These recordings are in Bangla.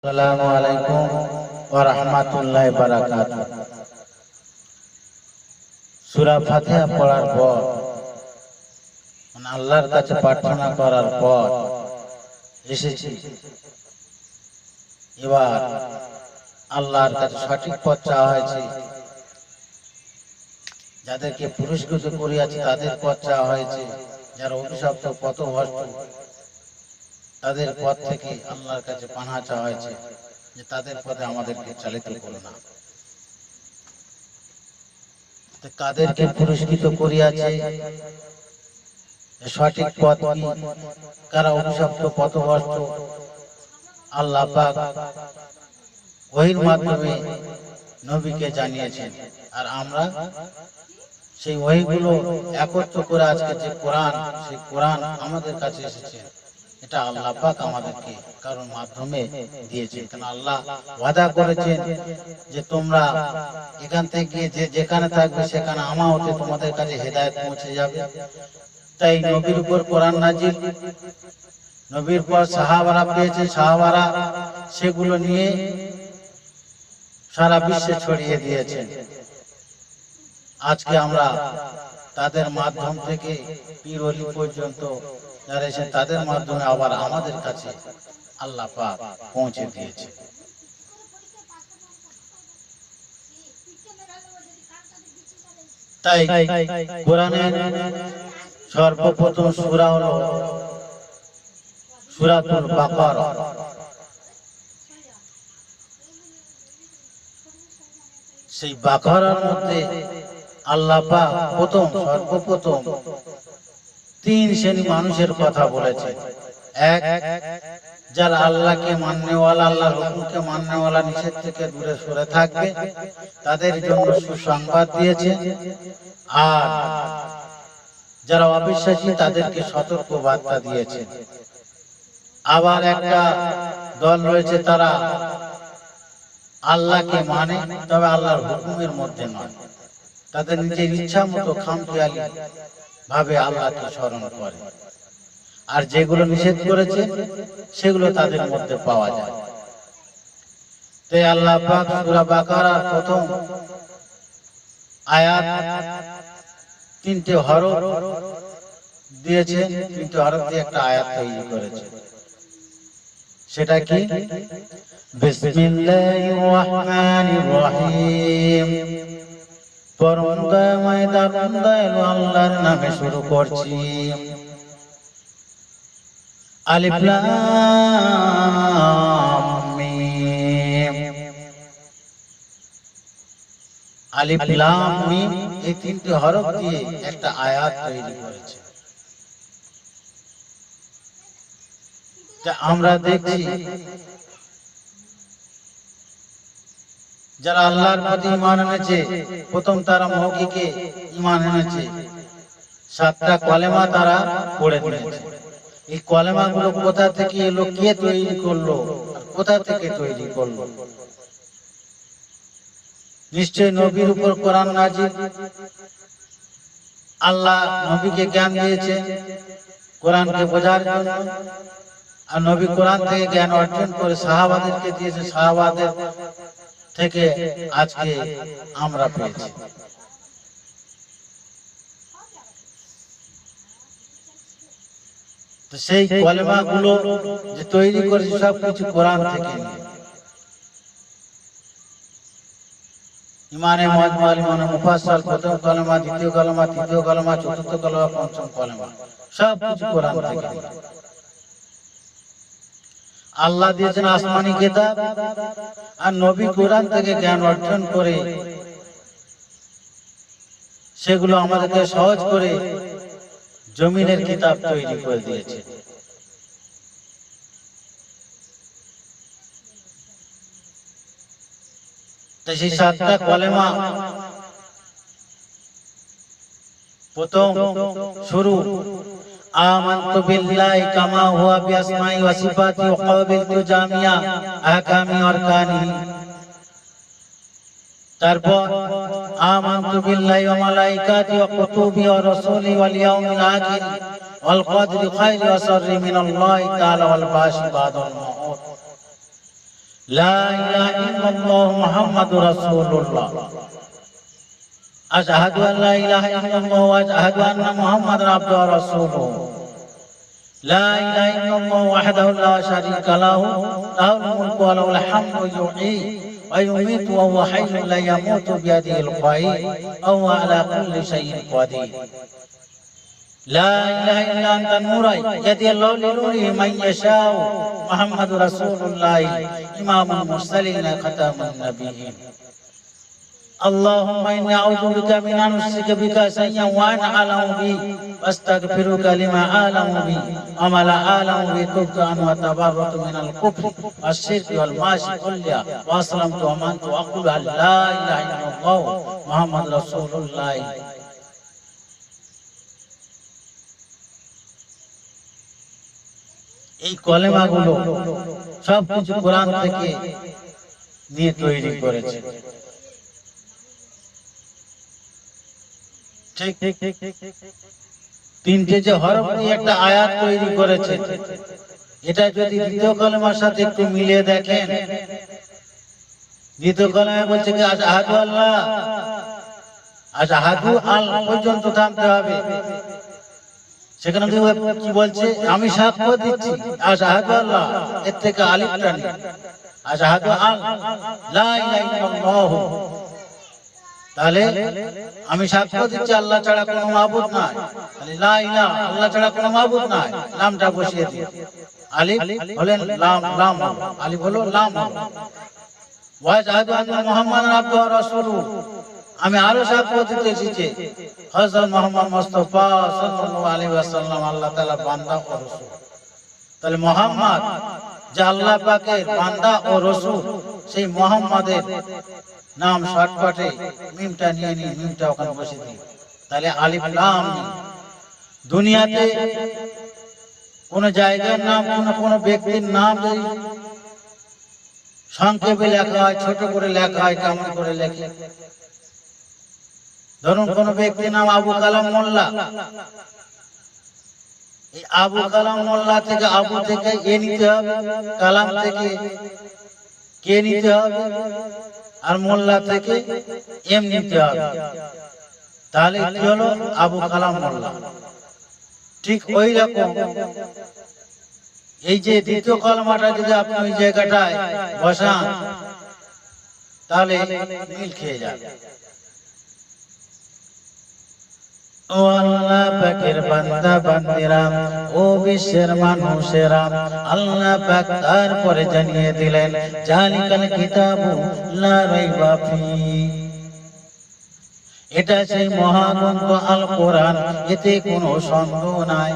আসসালামু আলাইকুম ওয়া রাহমাতুল্লাহি ওয়া বারাকাতুহু। সূরা ফাতিহা পড়ার পর আল্লাহর কাছে প্রার্থনা করার পর এসেছি এবার আল্লাহর কাছে সঠিক পথ চাওয়া হয়েছে। যাদেরকে পুরস্কৃত করিয়াছে তাদের পথ চাওয়া হয়েছে, যারা অভিশপ্ত পথভ্রষ্ট তাদের পথ থেকে আল্লাহর কাছে পানাহ চাওয়া হয়েছে যে তাদের পথে আমাদেরকে চালিত করো না। কাদেরকে পুরস্কৃত করিয়াছে, সঠিক পথ কি, কারা অভিশপ্ত পথভ্রষ্ট, আল্লাহ পাক ওহীর মাধ্যমে নবীকে জানিয়েছেন। আর আমরা সেই ওহীগুলো একত্র করে আজকে যে কোরআন, সেই কোরআন আমাদের কাছে এসেছে, এটা আল্লাহ পাক আমাদেরকে কারণ মাধ্যমে দিয়েছেন। কারণ আল্লাহ ওয়াদা করেছেন যে তোমরা এখান থেকে যে যেখানে থাকবে সেখানে আমার হতে তোমাদের কাছে হেদায়েত পৌঁছে যাবে। তাই নবীর উপর কোরআন নাজিল, নবীর পর সাহাবারা পেয়েছে, সাহাবারা সেগুলো নিয়ে সারা বিশ্বে ছড়িয়ে দিয়েছেন। আজকে আমরা তাদের মাধ্যম থেকে পীর ওলি পর্যন্ত যারা এসে তাদের মাধ্যমে আবার আমাদের কাছে আল্লাহ পাক পৌঁছে দিয়েছে। তাই কোরআনের সর্বপ্রথম সূরা হলো সূরাতুল বাকারা। সেই বাকারার মধ্যে আল্লাহ পাক সর্বপ্রথম তিন শ্রেণী মানুষের কথা বলেছে। এক, যারা আল্লাহকে মাননেওয়ালা, আল্লাহর হুকুমকে মাননেওয়ালা, নিষেধ থেকে দূরে সরে থাকবে, তাদের জন্য সুসংবাদ দিয়েছে। আর যারা অবিশ্বাসী তাদেরকে সতর্ক বার্তা দিয়েছে। আবার একটা দল রয়েছে, তারা আল্লাহকে মানে তবে আল্লাহর হুকুমের মধ্যে নয়, তাদের নিজের ইচ্ছা মতো খামখেয়ালি ভাবে আল্লাহকে স্মরণ করে, আর যেগুলো নিষেধ করেছে সেগুলো তাদের মধ্যে পাওয়া যায়। তাই আল্লাহ পাক সূরা বাকারার প্রথম আয়াত তিনটে হরফ দিয়েছে, তিনটে হরফ দিয়ে একটা আয়াত তৈরি করেছে। সেটা কি? বিসমিল্লাহির রহমানির রহিম। পরম দয়াময় দারুণ দয়ালু আল্লাহর নামে শুরু করছি। আলিফ লাম মিম। আলিফ লাম মিম এই তিনটি হরফ দিয়ে একটা আয়াত তৈরি করেছে। আমরা দেখছি যারা আল্লাহর প্রতি ঈমান এনেছে, প্রথম তারা মৌখিকে ঈমান এনেছে, 7টা কলেমা তারা পড়ে নিয়েছে। এই কলেমাগুলো কোথা থেকে এলো, কে তৈরি করলো, কোথা থেকে তৈরি করলো? নিশ্চয় নবীর উপর কোরআন নাজিল। আল্লাহ নবীকে জ্ঞান দিয়েছে কোরআনকে বোঝার জন্য, আর নবী কোরআন থেকে জ্ঞান অর্জন করে সাহাবাদেরকে দিয়েছে, সাহাবাদের থেকে আজকে আমরা পেয়েছি। তো সেই কলেমাগুলো যে তৈরি করেছে সবকিছু কোরআন থেকে। ইমানে মুআজ্মাল, ইমানে মুফাসসাল, প্রথম কলেমা, দ্বিতীয় কলেমা, তৃতীয় কলেমা, চতুর্থ কলেমা, পঞ্চম কলেমা, সবকিছু কোরআন থেকে। আল্লাহ দিয়েছেন আসমানি কিতাব, আর নবী কোরআন থেকে জ্ঞান অর্জন করে সেগুলো আমাদেরকে সহজ করে জমিনের কিতাব তৈরি করে দিয়েছে। তাই সেই 7টা কলেমা প্রথম শুরু আমানতু বিল্লাহি কামা হুয়া বিআসমাই ওয়া সিফাতি ওয়া কাবিলতু জামিয়া আহকামি আরকানি। তারপর আমানতু বিল্লাহি ওয়া মালাইকাতি ওয়া কুতুবি ওয়া রাসূলি ওয়াল ইয়াউমিল আখির ওয়াল কদরি খাইরি ওয়া শাররি মিনাল্লাহি তাআলা ওয়াল বাসি বাদাল মাউত। লা ইলাহা ইল্লাল্লাহ মুহাম্মাদুর রাসূলুল্লাহ, আশহাদু আন লা ইলাহা ইল্লাল্লাহ ওয়া আশহাদু আন্না মুহাম্মাদান আবদুহু ওয়া রাসূলুহু, লা ইলাহা ইল্লাল্লাহ ওয়াহদাহু লা শারীকা লাহু লাহুল মুলকু ওয়া লাহুল হামদু ইউহয়ী ওয়া ইউমীতু ওয়া হুয়া হাইয়্যুন লা ইয়ামুতু বিয়াদিহিল খায়র ওয়া হুয়া আলা কুল্লি শাইইন কাদির। لا إله إلا أنت نوري يهدي الله لنوره من يشاء محمد رسول الله إمام المرسلين ختام النبيين. اللهم إني أعوذ بك من أن أشرك بك شيئا وأنا أعلم به وأستغفرك لما أعلم به وما لا أعلم به. تبت عنه وتبرأت من الكفر والشرك والمعاصي كلها وأسلمت وآمنت وأقول أن لا إله إلا الله محمد رسول الله. এই কলেমাগুলো সবকিছু কোরআন থেকে নিয়ে তৈরি করেছে। ঠিক তিনটে যে হরফ দিয়ে একটা আয়াত তৈরি করেছে, এটা যদি দ্বিতীয় কলেমার সাথে একটু মিলিয়ে দেখেন, দ্বিতীয় কলেমায় বলছে কি আশহাদু আল্লাহ, আশহাদু আল পর্যন্ত থামতে হবে। সেখানে কি বলছে, আমি সাক্ষ্য দিচ্ছি আশহাদু আল্লাহ, এর থেকে আলিফটা নেই, আশহাদু আল লা ইলাহা ইল্লাল্লাহ। তাহলে আমি সাক্ষ্য দিচ্ছি আল্লাহ ছাড়া কোনো মাবুদ নাই, তাহলে লা ইলাহা আল্লাহ ছাড়া কোনো মাবুদ নাই, লামটা বসিয়ে দিই, আলিফ হলেন লাম, লাম আলিফ হলো লাম। ওয়া আশহাদু আন্না মুহাম্মাদান আবদুহু ওয়া রাসূলুহু, আমি আরো সাক্ষ্য দিতে এসেছি হযরত মুহাম্মদ মুস্তাফা সাল্লাল্লাহু আলাইহি ওয়াসাল্লাম আল্লাহ তাআলার বান্দা ও রাসূল। তাহলে মুহাম্মদ যে আল্লাহ পাকের বান্দা ও রাসূল, সেই মুহাম্মাদের নাম শর্টকাটে মিমটা নিয়ে নি, মিমটা ওখানে বসে দিই, তাহলে আলিফ লাম। দুনিয়াতে কোন জায়গার নাম, কোন ব্যক্তির নাম যদি সংক্ষেপে লেখা হয়, ছোট করে লেখা হয়, কেমন করে লেখে? ধরুন কোন ব্যক্তির নাম আবু কালাম মোল্লা, এই আবু কালাম মোল্লা থেকে আবু থেকে এ নিতে হবে, কালাম থেকে কে নিতে হবে, আর মোল্লা থেকে এম নিতে হবে, তাহলে কি হলো আবু কালাম মোল্লা। ঠিক ওই রকম এই যে দ্বিতীয় কলমাটা যদি আপনি ওই জায়গাটায় বসান, তাহলে মিল খেয়ে যাবে। ও আল্লাহ পাকের বান্দা বান্দিরা, ও বিশ্বের মানুষেরা, আল্লাহ পাক তারপরে জানিয়ে দিলেন জালিকাল কিতাবু লা রাইবা ফিহি, এটা সেই মহাগ্রন্থ আল কোরআন, এতে কোনো সন্দেহ নাই।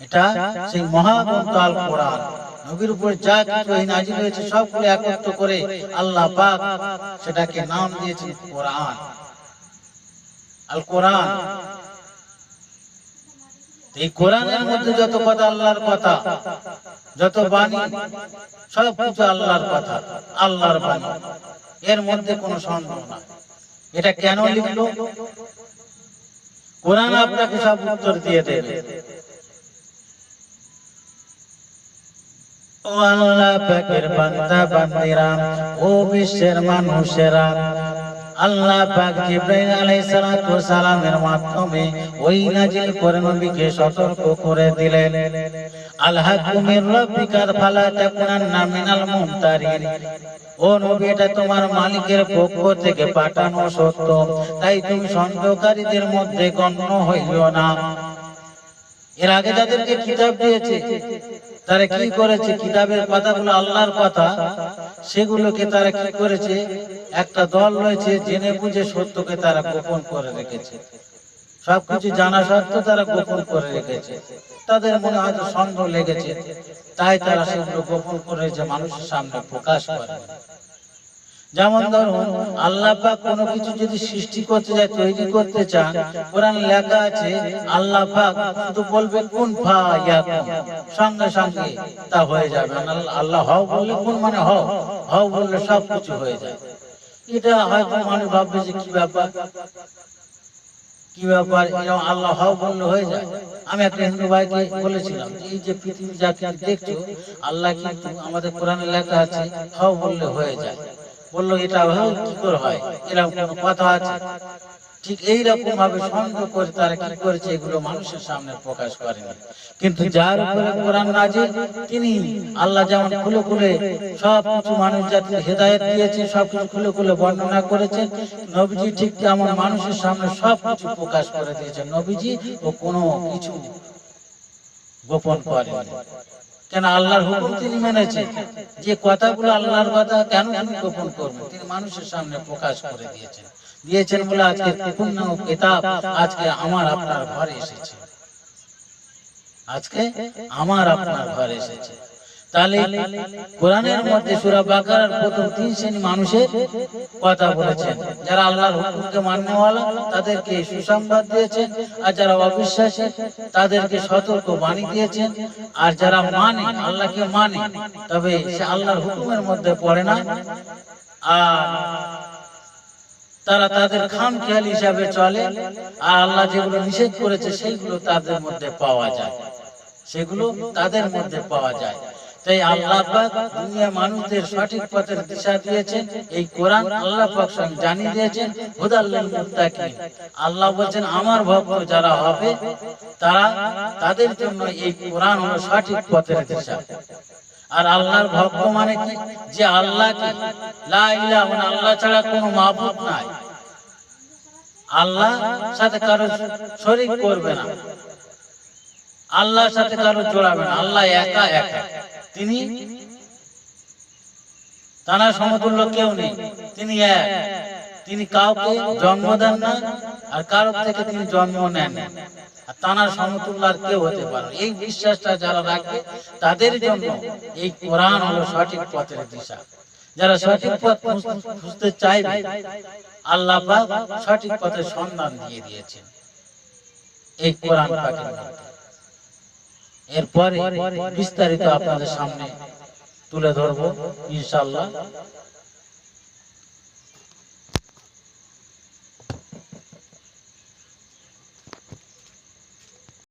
এটা সেই মহাগ্রন্থ আল কোরআন, নবীর উপর যা কিছু নাযিল হয়েছে সবগুলো একত্র করে আল্লাহ পাক সেটাকে নাম দিয়েছেন কোরআন, আল কোরআন। এই কোরআনের মধ্যে যত কথা আল্লাহর কথা, যত বাণী, সব কিছু আল্লাহর কথা, আল্লাহর বাণী, এর মধ্যে কোনো সন্দেহ না। এটা কেন লিখলো? কোরআন আপনাকে সব উত্তর দিয়ে দেবে। ও আল্লাহ পাকের বান্দা বান্দিরা, ও বিশ্বের মানুষেরা, আল্লাহ পাক জিবরাইল আলাইহিস সালাতু ওয়াস সালামের মাধ্যমে ওই নাজিল করে নবীকে সতর্ক করে দিলেন, আল হাক্কু মির রাব্বিকা ফালা তাকুনান্না মিনাল মুমতারিন, ও নবী এটা তোমার মালিকের পক্ষ থেকে পাঠানো সত্য, তাই তুমি সন্দেহকারীদের মধ্যে গণ্য হইও না। এর আগে যাদেরকে কিতাব দিয়েছে তারা কি করেছে? কিতাবের কথাগুলো আল্লাহর কথা, সেগুলোকে তারা কি করেছে? একটা দল রয়েছে জেনে বুঝে সত্যকে তারা গোপন করে রেখেছে, সবকিছু জানা সত্ত্বেও তারা গোপন করে রেখেছে। তাদের মনে হয়তো সন্দেহ লেগেছে, তাই তারা সেগুলো গোপন করে যে মানুষের সামনে প্রকাশ করে। যেমন ধরুন আল্লাহ পাক কোনো কিছু যদি সৃষ্টি করতে যায়, তৈরি করতে চান, কোরআনে লেখা আছে আল্লাহ পাক শুধু বলবে কুন ফায়াকুন, সঙ্গে সঙ্গে তা হয়ে যাবে। আল্লাহ হও বললে কুন মানে হও, হও বললে সব কিছু হয়ে যায়। এটা হয়তো মানুষ ভাববে যে কি ব্যাপার, কি ব্যাপার, এরকম আল্লাহ হও বললে হয়ে যায়? আমি একটা হিন্দু ভাইকে বলেছিলাম যে এই যে পৃথিবী যা কিছু দেখছো, আল্লাহ কিন্তু আমাদের কোরআনে লেখা আছে হও বললে হয়ে যায়। বললো এটা হয় কি করে হয়, এরকম কোনো কথা আছে? ঠিক এইরকম ভাবে সন্দেহ করে তারা কি করেছে, এগুলো মানুষের সামনে প্রকাশ করেনি। কিন্তু যার উপরে কোরআন নাজিল, তিনি আল্লাহ যেমন খুলে খুলে সব কিছু মানুষ জাতির হেদায়েত দিয়েছে, সব কিছু খুলে খুলে বর্ণনা করেছেন, নবীজি ঠিক তেমন মানুষের সামনে সব কিছু প্রকাশ করে দিয়েছেন। নবীজি ও কোনো কিছু গোপন করেনি। কেন? আল্লাহর হুকুম তিনি মেনেছেন। যে কথাগুলো আল্লাহর কথা, কেন তিনি গোপন করবেন? তিনি মানুষের সামনে প্রকাশ করে দিয়েছেন বলে আজকে পূর্ণ কিতাব আজকে আমার আপনার ঘরে এসেছে। আজকে আমার আপনার ঘরে এসেছে। তাহলে কোরআনের মধ্যে সূরা বাকারার প্রথম 3 শ্রেণী মানুষের কথা বলেছেন। যারা আল্লাহর হুকুমকে মাননেওয়ালা তাদেরকে সুসংবাদ দিয়েছেন, আর যারা অবিশ্বাসী তাদেরকে সতর্ক বাণী দিয়েছেন। আর যারা মানে, আল্লাহকে মানে, তবে সে আল্লাহর হুকুমের মধ্যে পড়ে না, আর তারা তাদের খামখেয়াল হিসাবে চলে, আর আল্লাহ যেগুলো নিষেধ করেছে সেইগুলো তাদের মধ্যে পাওয়া যায়, সেগুলো তাদের মধ্যে পাওয়া যায়। তাই আল্লাহ পাক দুনিয়া মানুষদের সঠিক পথের দিশা দিয়েছেন। এই কোরআন আল্লাহ পাক স্বয়ং জানিয়ে দিয়েছেন হুদাল লিল মুত্তাকিন। আল্লাহ বলেন আমার ভক্ত যারা হবে তারা, তাদের জন্য এই কোরআন হলো সঠিক পথের দিশা। আর আল্লাহর ভক্ত মানে কি? যে আল্লাহকে লা ইলাহা ইল্লাল্লাহ, আল্লাহ ছাড়া কোনো মাবুদ নাই, আল্লাহ সাথে কারো শরীক করবে না, আল্লাহর সাথে কারো জোড়াবে না, আল্লাহ একা একা, তিনি তার সমতুল্য কেউ নেই, তিনি এক, তিনি কাউকে জন্ম দেন না আর কারো থেকে তিনি জন্ম নেন না, আর তার সমতুল্য আর কেউ হতে পারে। এই বিশ্বাসটা যারা রাখবে তাদের জন্য এই কোরআন হলো সঠিক পথের দিশা। যারা সঠিক পথ খুঁজতে চাইবে আল্লাহ পাক সঠিক পথের সন্ধান দিয়ে দিয়েছেন এই কোরআন পাকের মধ্যে। এরপরে বিস্তারিত আপনাদের সামনে তুলে ধরবো ইনশাআল্লাহ।